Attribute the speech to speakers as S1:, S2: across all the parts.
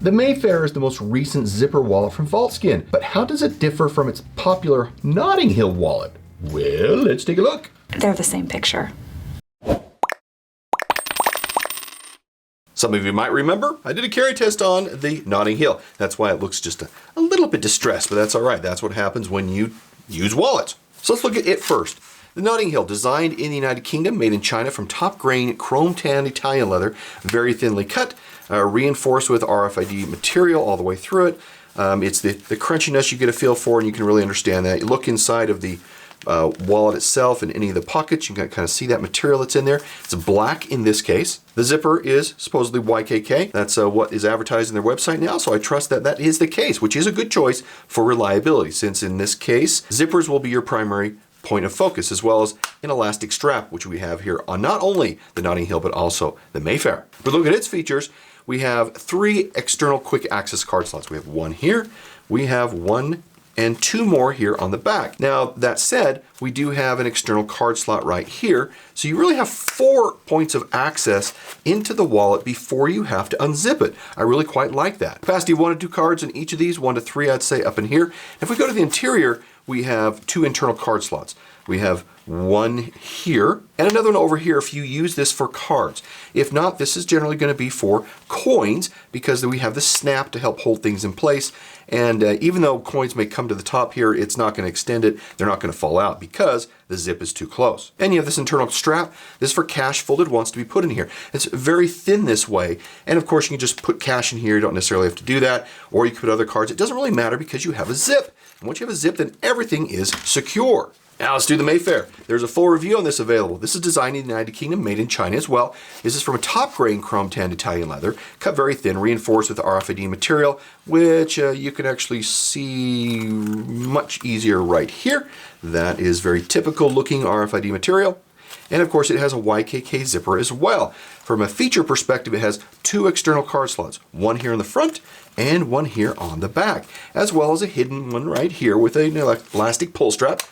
S1: The Mayfair is the most recent zipper wallet from Vaultskin, but how does it differ from its popular Notting Hill wallet? Well, let's take a look.
S2: They're the same picture.
S1: Some of you might remember I did a carry test on the Notting Hill. That's why it looks just a little bit distressed, but that's all right. That's what happens when you use wallets. So let's look at it first. The Notting Hill, designed in the United Kingdom, made in China from top grain chrome tan Italian leather, very thinly cut, reinforced with RFID material all the way through it. It's the crunchiness you get a feel for, and you can really understand that. You look inside of the wallet itself and any of the pockets, you can kind of see that material that's in there. It's black in this case. The zipper is supposedly YKK. That's what is advertised in their website now, so I trust that that is the case, which is a good choice for reliability, since in this case, zippers will be your primary point of focus, as well as an elastic strap, which we have here on not only the Notting Hill, but also the Mayfair. But look at its features. We have 3 external quick access card slots. We have one here, we have one and 2 more here on the back. Now, that said, we do have an external card slot right here, so you really have 4 points of access into the wallet before you have to unzip it. I really quite like that. Capacity of 1 to 2 cards in each of these, 1 to 3 I'd say up in here. If we go to the interior, we have 2 internal card slots. We have one here and another one over here if you use this for cards. If not, this is generally going to be for coins, because we have the snap to help hold things in place. And even though coins may come to the top here, it's not going to extend it. They're not going to fall out because the zip is too close. And you have this internal strap. This is for cash folded once to be put in here. It's very thin this way. And of course, you can just put cash in here. You don't necessarily have to do that. Or you can put other cards. It doesn't really matter because you have a zip. And once you have a zip, then everything is secure. Now let's do the Mayfair. There's a full review on this available. This is designed in the United Kingdom, made in China as well. This is from a top grain chrome tanned Italian leather, cut very thin, reinforced with RFID material, which you can actually see much easier right here. That is very typical looking RFID material. And of course it has a YKK zipper as well. From a feature perspective, it has 2 external card slots, one here in the front and one here on the back, as well as a hidden one right here with an elastic pull strap.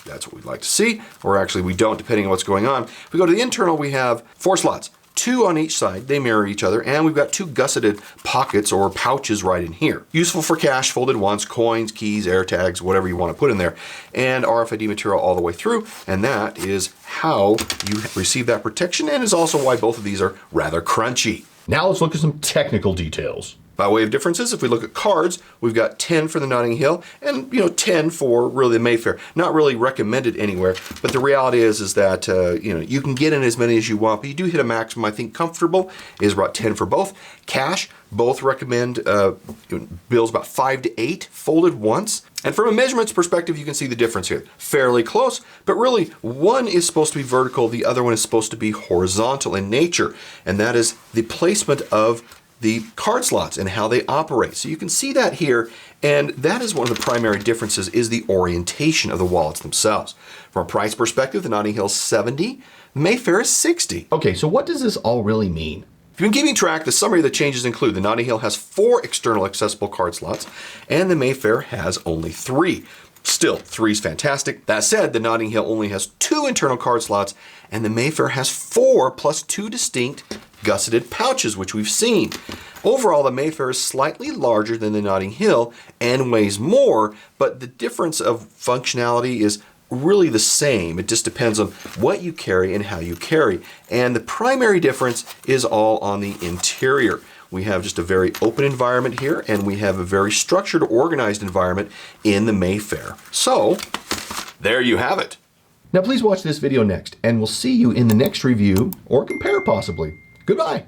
S1: That's what we'd like to see, or actually we don't, depending on what's going on. If we go to the internal, we have 4 slots, 2 on each side. They mirror each other, and we've got 2 gusseted pockets or pouches right in here. Useful for cash folded once, coins, keys, air tags, whatever you want to put in there, and RFID material all the way through, and that is how you receive that protection, and is also why both of these are rather crunchy. Now let's look at some technical details. By way of differences, if we look at cards, we've got 10 for the Notting Hill and 10 for really the Mayfair. Not really recommended anywhere, but the reality is that you can get in as many as you want, but you do hit a maximum. I think comfortable is about 10 for both. Cash, both recommend bills about 5 to 8 folded once. And from a measurements perspective, you can see the difference here. Fairly close, but really one is supposed to be vertical, the other one is supposed to be horizontal in nature, and that is the placement of the card slots and how they operate. So you can see that here, and that is one of the primary differences, is the orientation of the wallets themselves. From a price perspective, the Notting Hill is $70, Mayfair is $60. Okay, so what does this all really mean? If you've been keeping track, the summary of the changes include the Notting Hill has 4 external accessible card slots, and the Mayfair has only 3. Still, 3 is fantastic. That said, the Notting Hill only has 2 internal card slots, and the Mayfair has 4 plus 2 distinct gusseted pouches, which we've seen. Overall, the Mayfair is slightly larger than the Notting Hill and weighs more, but the difference of functionality is really the same. It just depends on what you carry and how you carry. And the primary difference is all on the interior. We have just a very open environment here, and we have a very structured, organized environment in the Mayfair. So, there you have it. Now please watch this video next, and we'll see you in the next review, or compare possibly. Goodbye.